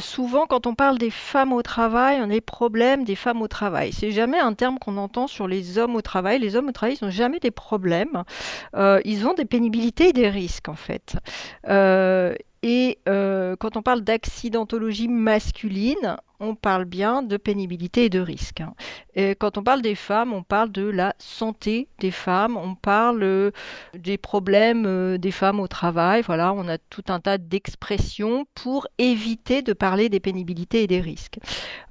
souvent, quand on parle des femmes au travail, on a les problèmes des femmes au travail. C'est jamais un terme qu'on entend sur les hommes au travail. Les hommes au travail, ils n'ont jamais des problèmes. Ils ont des pénibilités et des risques, en fait. Euh, Quand on parle d'accidentologie masculine, on parle bien de pénibilité et de risque, hein. Et quand on parle des femmes, on parle de la santé des femmes, on parle des problèmes des femmes au travail. Voilà, on a tout un tas d'expressions pour éviter de parler des pénibilités et des risques.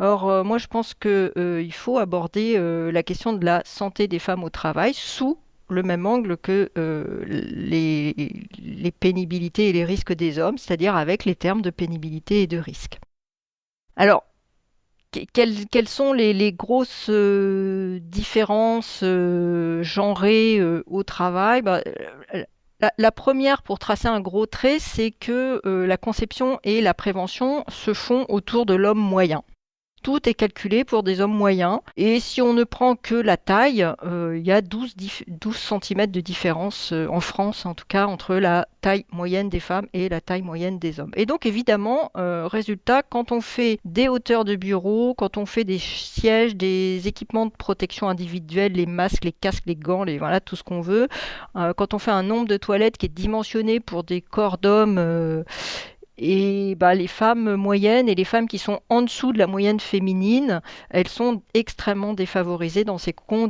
Or, moi, je pense que, il faut aborder la question de la santé des femmes au travail sous le même angle que les pénibilités et les risques des hommes, c'est-à-dire avec les termes de pénibilité et de risque. Alors, quelles sont les grosses différences genrées au travail? La première, pour tracer un gros trait, c'est que la conception et la prévention se font autour de l'homme moyen. Tout est calculé pour des hommes moyens. Et si on ne prend que la taille, il y a 12 cm de différence, en France en tout cas, entre la taille moyenne des femmes et la taille moyenne des hommes. Et donc évidemment, résultat, quand on fait des hauteurs de bureau, quand on fait des sièges, des équipements de protection individuelle, les masques, les casques, les gants, voilà, tout ce qu'on veut, quand on fait un nombre de toilettes qui est dimensionné pour des corps d'hommes, et bah, les femmes moyennes et les femmes qui sont en dessous de la moyenne féminine, elles sont extrêmement défavorisées dans ces conditions.